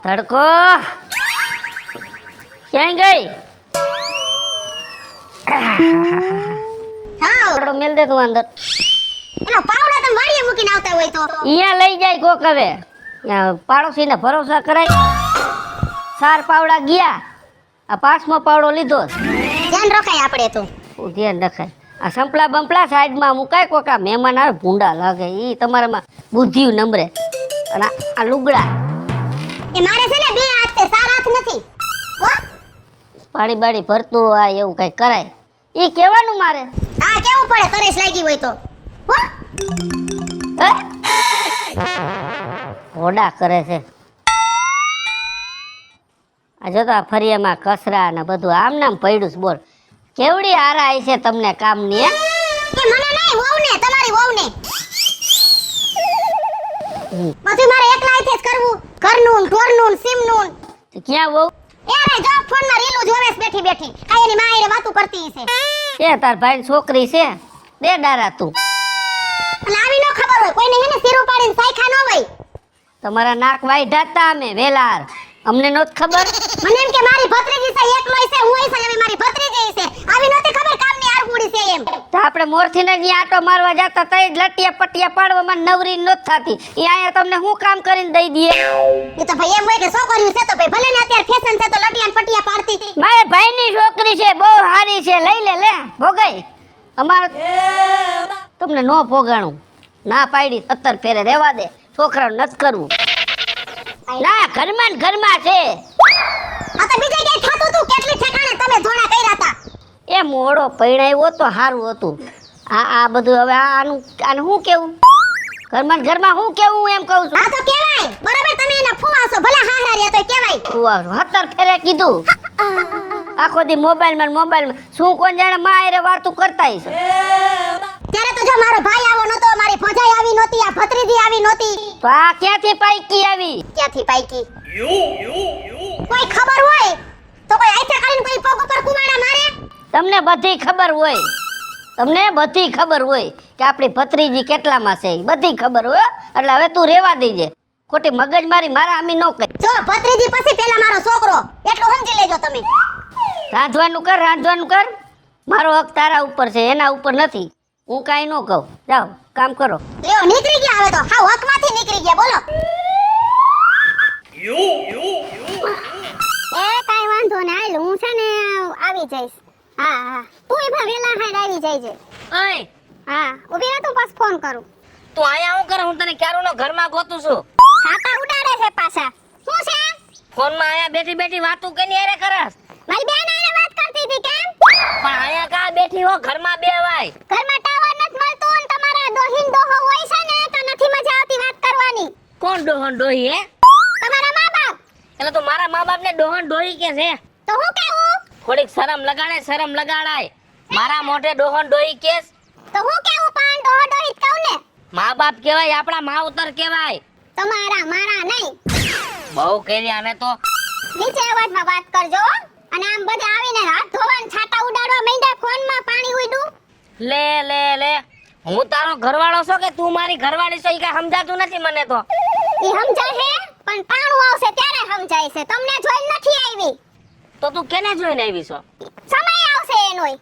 તડકો ક્યાં ગઈ? હા મેલ દે તું અંદર. એનો પાવડા તમે વાડીએ મૂકીને આવતા હોય તો અહીંયા લઈ જાય કોક હવે. પાડોશીને ભરોસા કરાય. ચાર પાવડા ગયા, આ પાંચમો પાવડો લીધો. ધ્યાન રખાય આપણે તો. ધ્યાન રખાય. આ સંપલા બંપલા સાઈડમાં મુકાય કોક. આ મહેમાન આવે ભૂંડા લાગે એ તમારામાં બુદ્ધિ નંબરે. અને આ લુગડા એ મારે છે ને બે હાથ છે, ચાર હાથ નથી. હો પાણી બાડી ભરતું આ એવું કઈ કરાય એ કહેવાનું મારે. હા કેવું પડે તરસ લાગી હોય તો. હો હે? ઘોડા કરે છે. આ જો તો આ ફરિયામાં કચરા ને બધું આમ નામ પડ્યું છે. બોલ કેવડી હારા આવી છે તમને કામની. એ મને નહીં, વહુને, તમારી વહુને. બધું મારે એકલા હાથે જ કરવું. ઘરનું, ઢોરનું, સીમનું. તો ક્યાં બહુ એ રે જો ફોનમાં રીલું જોવે છે બેઠી બેઠી. કાઈ એની માં એને વાતું કરતી છે. છે તાર ભાઈ છોકરી છે દે ડારા તું. અને આવી ન ખબર હોય કોઈને હેને શીરું પાડીને સાયખા ન હોય. તમારા નાક વાઈ ઢાતા અમે વેલાર અમને નોત ખબર. મને એમ કે મારી ભત્રીજી છે એકલોય છે, હું છે હવે મારી ભત્રીજી છે. આવી નહોતી ખબર કામની આરગુડી છે એમ. તો આપણે મોરથી ને ત્યાં આટો મારવા જતા તઈ જ લટિયા પટિયા પાડવામાં નવરી નોત થાતી. એ અહીંયા તમને શું કામ કરીને દઈ દઈએ? એ તો ભાઈ એમ હોય કે છોકરીઓ છે તો ભાઈ ભલે ને અત્યારે ફેશન છે તો લટિયા પટિયા પાડતી હતી. મારે ભાઈની છોકરી છે બહુ સારી છે લઈ લે ભોગાઈ. અમાર તમને નો ભોગાણું ના પાડી 17 ફેરે રહેવા દે. છોકરાને નથી કરવું. ના ઘરમાં ને ઘરમાં છે. આ તો બીજે ક્યાંય થાતું હતું કેટલી ઠેકાણે તમે ધોણા કર્યા હતા. એ મોડો પૈણાવ્યો તો સારું હતું. આ બધું હવે આનું શું કેવું? ઘરમાં ને ઘરમાં શું કેવું એમ કહું છું. આ તો કહેવાય બરાબર. તમે એના ફુવા છો ભલે હાહરા રહ્યા તો કહેવાય. 17 ફેરે કીધું. આખો દી મોબાઈલમાં શું કોણ જાણે માયરે વાતું કરતા હશે. ત્યારે તો જો મારો ભાઈ આવો નતો, મારી ભજાઈ આવી નહોતી, આ ભત્રીજી આવી નહોતી. તો આ ક્યાંથી પાઈકી આવી? ક્યાંથી પાઈકી? કોઈ ખબર હોય તો કોઈ આઈથા કરીને કોઈ પગ ઉપર કુવાડા મારે. તમને બધી ખબર હોય કે આપણી ભત્રીજી કેટલામાં છે. બધી ખબર હોય એટલે હવે તું રેવા દેજે. ખોટી મગજમારી મારા આમી ન કરી. જો ભત્રીજી પછી પેલા મારો છોકરો એટલું સમજી લેજો તમે. રાંધવાનું કર. મારો હક તારા ઉપર છે, એના ઉપર નથી. હું કાંઈ ન કહું. જાઓ કામ કરો. લ્યો નીકળી ગયા હવે તો. હાવ હકમાંથી નીકળી ગયા બોલો. એ કાઈ વાંધો ને હાલ હું છે ને આવી જઈશ. હા તું એમાં વેલા હાડ આવી જઈજે. ઓય હા ઉભી રહે તું પાછો ફોન કરું. તું આયા હું કરે? હું તને ક્યારનો ઘરમાં ગોતું છું. છાપા ઉડાડે છે પાછા. શું છે? ફોનમાં આયા બેઠી વાતું કેની હારે કરસ? મારી બેન આને વાત કરતી હતી કેમ? પણ આયા કા બેઠી હો? ઘરમાં બેવાય. ઘરમાં ટાવર નથી મળતું અને તમારા ડોહીન ડોહો હોય છે ને તો નથી મજા આવતી વાત કરવાની. કોણ ડોહન ડોહી હે? તમારા મા બાપ. એટલે તું મારા મા બાપને ડોહન ડોહી કે છે? તો હું કેવું? થોડીક શરમ લગાડાય. મારા મોઢે ડોહન ડોહી કેસ? તો હું કેવું પણ ડોહો ડોહી કહું ને. મા બાપ કહેવાય, આપણા માવતર કહેવાય. તમારા મારા નહીં. બહુ કરી આને તો. નીચે અવાજમાં વાત કરજો અને આમ બધે આવીને હાથ ધોવાન છાટા ઉડાડવા માંડ્યા ફોનમાં પાણી ઉડ્યું. લે હું તારો ઘરવાળો છો કે તું મારી ઘરવાળી છો? ઈ કાંઈ સમજાતું નથી મને તો. ઈ સમજાય છે પણ પાણું આવશે ત્યારે સમજાય છે. તમને જોઈને નથી આવી. તો તું કેને જોઈને આવી છો? સમય આવશે એનોય.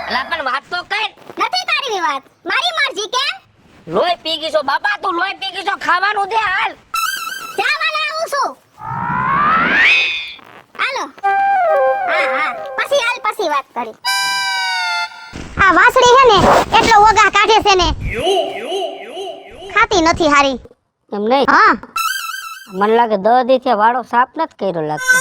અલા પણ વાત તો કર. નથી તારી વાત. મારી મરજી કેમ? લોહી પી ગઈ છો બાપા, તું લોહી પી ગઈ છો. ખાવાનું દે હાલ. જાવાને આવું છું. હાલો. હા પછી વાત કરી. આ વાસળી હે ને એટલો ઓગા કાઢે છે ને. ખાતી નથી હારી. એમ નહીં. હા મને લાગે 10 દી થી વાળો સાફ નથી કર્યો લાગતો.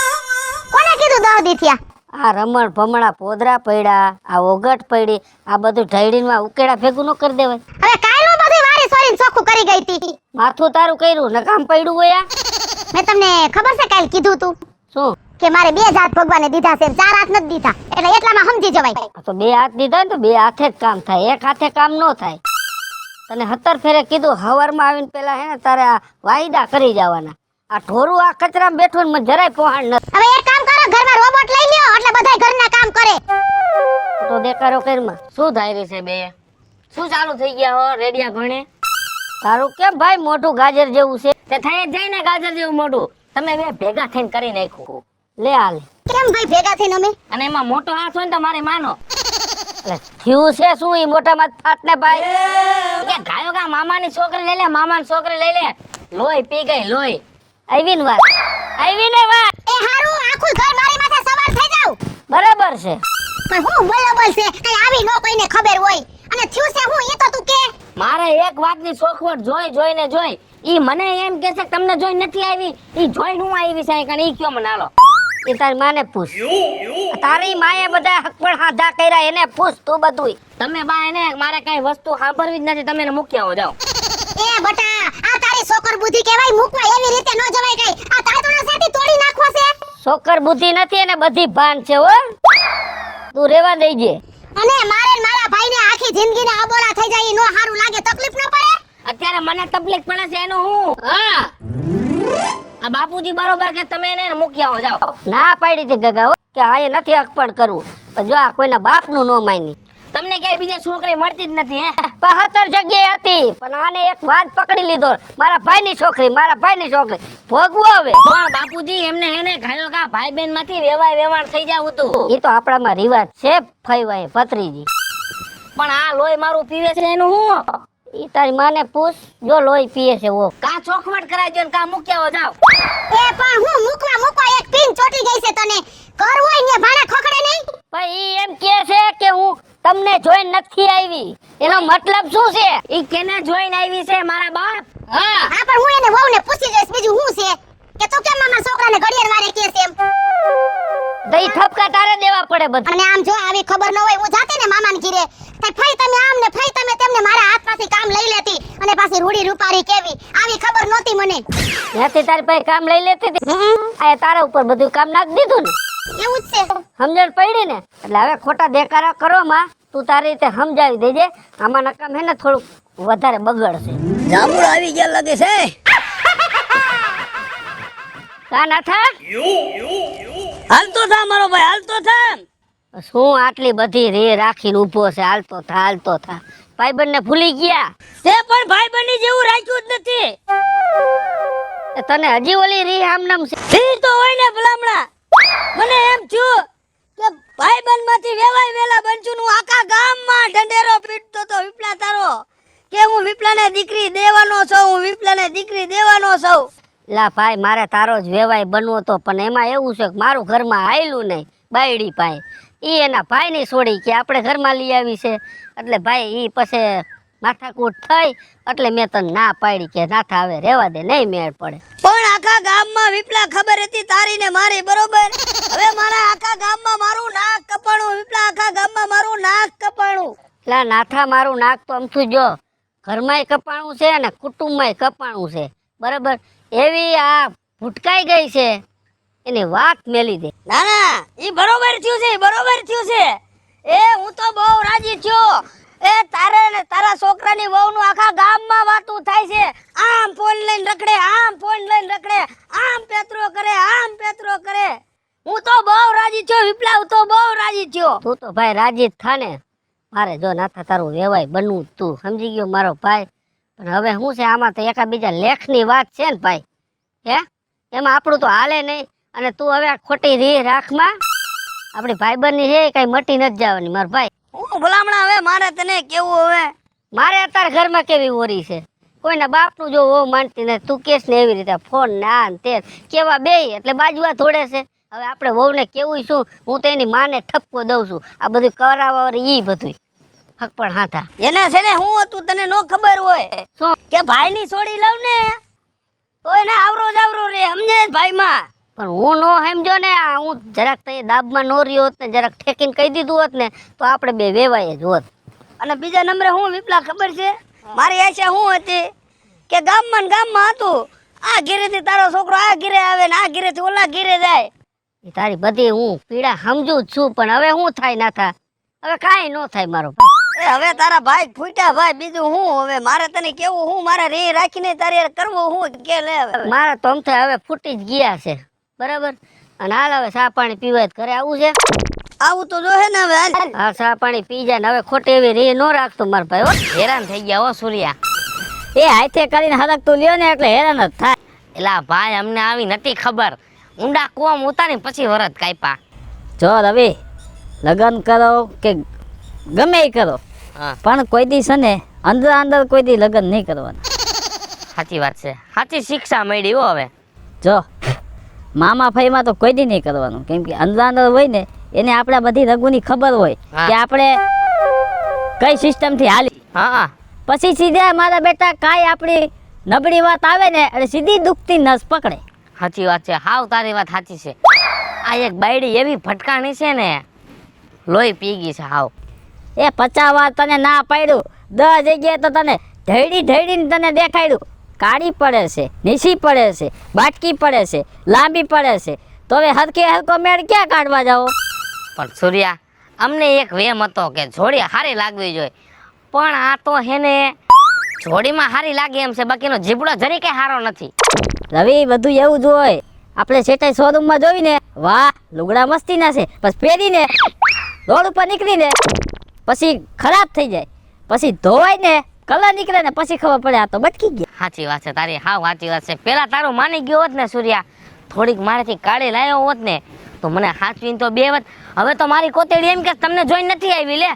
કોને કીધું 10 દી થયા? આ રમણ ભમણા પોદરા પડ્યા, આ ઓગટ પડી, આ બધું ઢળીમાં ઉકેડા ભેગું ન કરી દેવાય. હવે કાલનું બધી વારી સોરીને ચોખ્ખું કરી ગઈ તી. માથું તારું કર્યું ને કામ પડ્યું હોય. મેં તમને ખબર છે કાલ કીધું તું શું કે મારે 2 હાથ ભગવાને દીધા છે, 4 હાથ નથી દીધા. એટલે એટલામાં સમજી જવાય. તો 2 હાથ દીધા ને તો 2 હાથે જ કામ થાય, એક હાથે કામ ન થાય. તને 17 ફેરે કીધું હવારમાં આવીને પેલા હે ને તારે આ વાયદા કરી જવાના. આ ઢોરું આ કચરામાં બેઠું ને મને જરાય પહોંચ નથી. હવે એક કામ કરો, ઘરમાં રોબોટ લઈ લ્યો એટલે બધાય ઘરના કામ કરે. તો દેકારો કરમાં શું થાય છે? બે શું ચાલુ થઈ ગયા હો રેડિયા ઘણે? તારું કેમ ભાઈ મોટું ગાજર જેવું છે? તે થઈ જ જાય ને ગાજર જેવું મોટું. તમે બે ભેગા થઈને કરી નાખ્યું. લે હાલ. કેમ ભાઈ ભેગા થઈને અમે? અને એમાં મોટો હાથ હોય ને તો મારે માનો એટલે થયું છે શું ઈ મોટામાં ફાટ ને ભાઈ? કે ગાયો ગા મામાની છોકરી લઈ લે, મામાની છોકરી લઈ લે. લોહી પી ગઈ લોહી. આવી ને વાત, આવી ને વાત. એ હારું આખું ઘર મારી માથે સવાર થઈ જાવ. બરાબર છે. પણ હું બરાબર છે કઈ આવી નો કોઈને ખબર હોય. અને થયું છે હું એ તો તું કે. મારે એક વાતની શોખવટ જોઈને જોઈ. ઈ મને એમ કે છે કે તમને જોઈ નથી આવી. ઈ જોઈ હું આવી છે કારણ ઈ કયો મને હાલો. એ તારી માને પૂછ. તારી માએ બધા હકપણ હાધા કર્યા એને પૂછ તું બધુંય. તમે બા એને મારે કઈ વસ્તુ સાંભળવી જ નથી. તમે એને મૂકી આવો જાઓ. એ બટા આ તારી સોકર બુદ્ધિ કહેવાય મૂકવા એવી રીતે નો જવાય કઈ. આ તાળતોડા સાથી તોડી નાખવા છે. છોકર બુદ્ધિ નથી એને બધી ભાન છે હો. તું રેવા દેજે. અને મારે ને મારા ભાઈને આખી જિંદગીના અબોલા થઈ જાય ઈ નો હારું લાગે તકલીફ ન પડે. અત્યારે મને તકલીફ પડે છે એનું હું. હા આ બાપુજી બરોબર કે તમે એને મૂકી આવો જાઓ. ના પાડી હતી ગગા હો કે આ નથી અકપણ કરવું. પણ જો આ કોઈના બાપનું નો માની. તમને ક્યાંય બીજા છોકરી મળતી જ નથી હે? 75 જગ્યાએ હતી પણ આને એક વાત પકડી લીધો. મારા ભાઈની છોકરી, મારા ભાઈની છોકરી ભોગવો હવે. પણ બાપુજી એમને એને ઘાયો કા ભાઈ બેન માંથી વેવાણ થઈ જાવ તું. એ તો આપણામાં રિવાજ છે ફઈવાય ભત્રીજી. પણ આ લોહી મારું પીવે છે એનું હું. ઈ તારી માને પૂછ જો લોહી પીએ છે ઓ. કા ચોખવટ કરાવજો ને કા મૂકી આવો જાઓ. એ પણ હું મૂકવા એક પિન ચોટી ગઈ છે તને. ઘર હોય ને ભાણા ખખડે નહીં. પણ ઈ એમ કહે છે કે હું તમને જોઈ નથી આવી. એનો મતલબ શું છે? ઈ કેને જોઈને આવી છે મારા બાપ? હા હા પણ હું એને વહુને પૂછી જોઈશ બીજું હું છે કે તું કેમ મારા છોકરાને ઘડિયાળ વારે કે છે એમ. દઈ ઠપકા તારે દેવા પડે બધા. અને આમ જો આવી ખબર ન હોય હું જાતે ને મામાને ઘીરે તઈ ફઈ તમે આમ ને ફઈ તમે તેમને મારા હાથમાંથી કામ લઈ લેતી અને પાછી રૂડી રૂપારી કેવી આવી ખબર નહોતી મને. ત્યાંથી તારી પાસે કામ લઈ લેતી હતી. આ તારા ઉપર બધું કામ નાખી દીધું ને. એવું જ છે. સમજણ પડી ને એટલે હવે ખોટા દેખાડા કરો માં તું તારી રીતે સમજાવી દેજે. આમાં નકામ હે ને થોડુંક વધારે બગડશે. જાંબુડ આવી ગયા લાગે છે. કા ના થા હાલતો થા મારો ભાઈ હાલતો થા. શું આટલી બધી રે રાખીને ઊભો છે? હાલતો થા. ભાઈબંધ ને ભૂલી ગયા તે પણ ભાઈ બની જેવું રાખ્યું જ નથી. એ તને હજી ઓલી રી આમ નામ છે. ઈ તો હોય ને ભલામણા. મને એમ થયું કે ભાઈબંધ માંથી વેલા બનચું નું આખા ગામમાં ઢંઢેરો પીટતો તો વિપલા તારો કે હું વિપલાને દીકરી દેવાનો છું. લા ભાઈ મારે તારો જ વેવાય બનવો તો પણ એમાં એવું છે કે મારું ઘરમાં આયલું નહીં બાયડી પાય. ઈ એના ભાઈની છોડી કે આપણે ઘરમાં લઈ આવી છે એટલે ભાઈ ઈ પછી માથાકૂટ થઈ એટલે મેં તને ના પાડી કે નાથા હવે રહેવા દે નહીં મેળ પડે. પણ આખા ગામમાં વિપલા ખબર હતી તારી ને મારી બરોબર. હવે મારા આખા ગામમાં મારું નાક કપાણું. વિપલા આખા ગામમાં મારું નાક કપાણું. લા નાથા મારું નાક તો અમથું જો ઘરમાંય કપાણું છે અને કુટુંબમાંય કપાણું છે બરાબર. એવી આ ભૂટકાઈ ગઈ છે એની વાત મેલી દે. ના ઈ બરોબર થયું છે. એ હું તો બહુ રાજી થયો. એ તારે ને તારા છોકરાની વહુનું આખા ગામમાં વાતું થાય છે. આમ ફોન લઈને રખડે, આમ પેતરો કરે. હું તો બહુ રાજી થયો વિપ્લવ, તો બહુ રાજી થયો. તું તો ભાઈ રાજી જ થા ને. મારે જો નાથા તારું વેવાય બનવું તું સમજી ગયો મારો ભાઈ. પણ હવે શું છે આમાં તો એકાબીજા લેખની વાત છે ને ભાઈ. હે એમાં આપણું તો હાલે નહીં. અને તું હવે આ ખોટી રી રાખમાં આપણી ભાઈબંધની છે કઈ મટી નથી જવાની મારો ભાઈ. હું ભલામણા હવે મારે તને કેવું હવે મારે અત્યારે ઘરમાં કેવી ઓરી છે કોઈના બાપનું જો ઓ માનતી નથી. તું કેસ ને એવી રીતે ફોન ને આ ને તે કેવા બે એટલે બાજવા થોડે છે. હવે આપણે વહુને કેવું શું હું તો એની માને ઠપકો દઉં છું. આ બધું કરાવવા ઈ બધું હક પણ હાથા એને છે ને હું હતું તને નો ખબર હોય શું કે ભાઈની છોડી લઉં ને તો એને આવરો રે સમજે ભાઈમાં. પણ હું નો સમજો ને આ હું જરાક તઈ દાબમાં નો રહ્યો હોત ને જરાક ઠેકીને કહી દીધું હોત ને તો આપણે બે વેવાય જ હોત. અને બીજા નંબરે હું વિપલા ખબર છે મારી આશા હું હતી કે ગામમાં હતું આ ઘેરેથી તારો છોકરો આ ઘેરે આવે ને આ ઘેરેથી ઓલા ઘેરે જાય. એ તારી બધી હું પીડા સમજુ જ છું પણ હવે હું થાય ના થાય હવે કાંઈ ન થાય મારો ભાઈ. હવે તારા ભાઈ ફૂટ્યા ભાઈ બીજું હું હવે મારે તને કેવું હું મારે રે રાખીને તારે કરવું હું કે લે હવે મારા તો અમથે હવે ફૂટી જ ગયા છે બરાબર. અને હાલ હવે ચા પાણી પીવા જ ઘરે આવું છે. આવું તો જોહે ને હવે હા ચા પાણી પી જાય ને હવે ખોટી એવી રે ન રાખતો મારા ભાઈ. હેરાન થઈ ગયા હો સૂર્યા. એ હાથે કરીને હરક તું લ્યો ને એટલે હેરાન જ થાય. એલા ભાઈ અમને આવી નથી ખબર. ઊંડા કુવામાં ઉતારી પછી વરત કાપ્યા. જો રવિ, લગ્ન કરો કે ગમે એ કરો, હા પણ કોઈ દી છે ને અંદર કોઈ દી લગ્ન નહીં કરવાના. સાચી વાત છે. સાચી શિક્ષા મળી હો. હવે જો મામા ફઈમાં તો કોઈ દી નહીં કરવાનું, કેમ કે અંદર હોય ને એને આપણે બધી રઘુની ખબર હોય હા. કે આપણે કઈ સિસ્ટમથી હાલી. હા પછી સીધા મારા બેટા કાંઈ આપણી નબળી વાત આવે ને એટલે સીધી દુખતી નસ પકડે. સાચી વાત છે. હાવ તારી વાત સાચી છે. આ એક બાયડી એવી ફટકાણી છે ને, લોહી પી ગઈ છે હાવ. એ 50 વાર તને ના પાડ્યું, 10 જગ્યાએ તો તને ઢળીને તને દેખાડ્યું. કાળી પડે છે, નીસી પડે છે, બાટકી પડે છે, લાંબી પડે છે, તો હવે હરકો મેળ ક્યાં કાઢવા જાઓ? પણ સૂર્યા, અમને એક વેમ હતો કે જોડી હારી લાગવી જોઈએ, પણ આ તો હેને જોડીમાં હારી લાગે એમ છે, બાકીનો જીબડો જરી કઈ હારો નથી. રવિ, બધું એવું જ હોય. આપણે સેટાઈ શોરૂમમાં જોઈને વાહ લુગડા મસ્તીના છે, પછી પહેરીને રોડ ઉપર નીકળીને પછી ખરાબ થઈ જાય, પછી ધોવાય ને કલર નીકળે ને પછી ખબર પડે આ તો બટકી ગયા. સાચી વાત છે તારી, હાવ સાચી વાત છે. પેલા તારું માની ગયો હોત ને સૂર્યા, થોડીક મારેથી કાળી લાવ્યો હોત ને તો મને હાચવીને તો બે વત. હવે તો મારી કોતેડી એમ કે તમને જોઈ નથી આવી લે.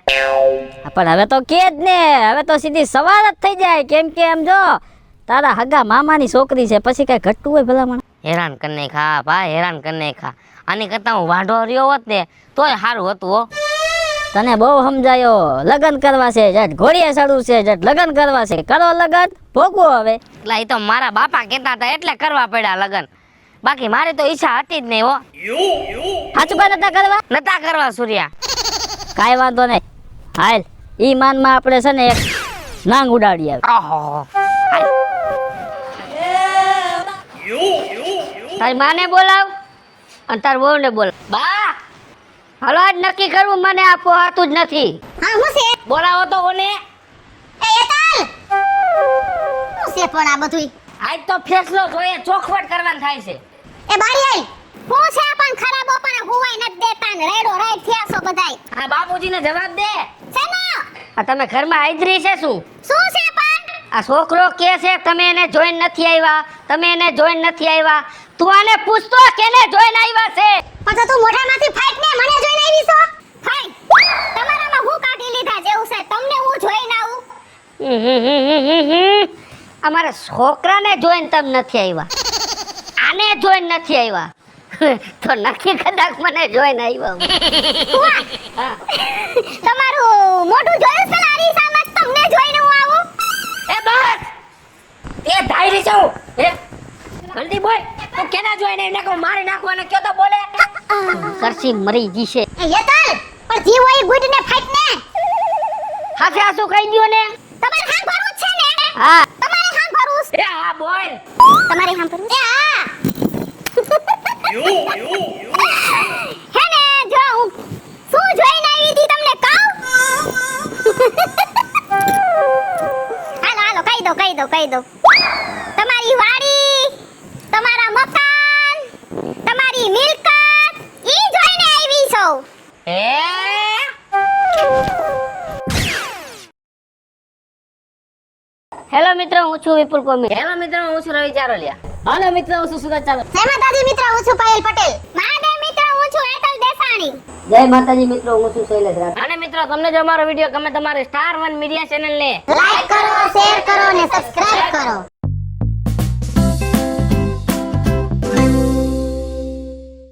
પણ હવે તો કે જ ને, હવે તો સીધી સવાર જ થઈ જાય, કેમ કે એમ જો તારા હગા મામાની છોકરી છે, પછી કઈ ઘટતું હોય ભલામણ? હેરાન કરી ખા ભાઈ, હેરાન કરી ખા. આની કરતા હું વાંઢો રહ્યો હોત ને તોય સારું હતું હો. તને બહુ સમજાયો, લગ્ન કરવા છે જટ ઘોડીએ ચડવું છે, જટ લગ્ન કરવા છે, કરો લગ્ન ભોગવો હવે. એટલે એ તો મારા બાપા કહેતા હતા એટલે કરવા પડ્યા લગ્ન, બાકી મારી તો ઈચ્છા હતી જ નહીં હો. સાચું કા નતા કરવા? નતા કરવા સૂર્યા. કાંઈ વાંધો નહીં, હાલ ઈ માનમાં આપણે છે ને એક નાંગ ઉડાડી આવે. આહો તારી માને બોલાવ અને તાર વહુને બોલાવ. બા હાલો આજ નક્કી કરવું, મને આપો હાતું જ નથી. હા હું છે બોલાવો તો ઓને. એ એતાલ હું છે પણ આ બધુંય આજ તો ફેસલો જોઈએ, ચોખવટ કરવાનું થાય છે. એ બારી આઈ હું છે પણ ખરાબ બપોરે હુવાય નથી દેતા ને રેડો રાઈડ થયા છો બધાય આ બાપુજીને જવાબ દે. છે ને આ તમે ઘરમાં હાજરી છે શું? શું છે પણ આ છોકરો કે છે તમે એને જોઈન નથી આવ્યા, તમે એને જોઈન નથી આવ્યા. તું આને પૂછતો કેને જોઈન આવ્યા છે? પછી તું મોઢામાંથી ફાઈટ ને મને જોઈને આવી છો ફાઈટ તમારામાં હું કાઢી લીધા જેવું છે તમને હું જોઈને આવું અમારા છોકરાને જોઈન તમે નથી આવ્યા, આને જોઈન નથી આવ્યા તો નક્કી કદાચ મને જોઈન આવ્યા. તમારું મોઢું જોયું છે લારી સામે તમને જોઈને હું આવું એ બસ એ ધાયરી જાઉં એ જલ્દી બોલ. તું કેના જોઈને એને કહું મારી નાખવાના કયો તો બોલે. કરસી મરી જશે. એ યતલ પણ જીવ હોય ગુડ ને ફાઈટ ને હાથે આસુ કહી દ્યો ને. તમારે હાથ ભરવું જ છે ને હા તમારે હાથ ભરવું છે. એ હા બોલ. તમારે હાથ ભરવું એ હા હે ને જો હું શું જોઈને આવી હતી તમને કહું હાલો કહી દો તમારી વાડી તમારા મકાન તમારી મિલકત ઈ જોઈને આવી છો એ હેલો મિત્રો, હું છું વિપુલ કોમી. હેલો મિત્રો, હું છું રવિ ચારોલિયા. હાલો મિત્ર, હું છું સુરજ ચાલો. જય માતાજી મિત્ર હું છું પાયલ પટેલ મહાદેવ મિત્ર હું છું એતલ દેસાણી જય માતાજી મિત્રો, હું છું શૈલેષ રાઠોડ. અને મિત્રો તમને જો અમારો વિડીયો ગમે તમારે સ્ટાર 1 મીડિયા ચેનલ ને લાઈક કરો શેર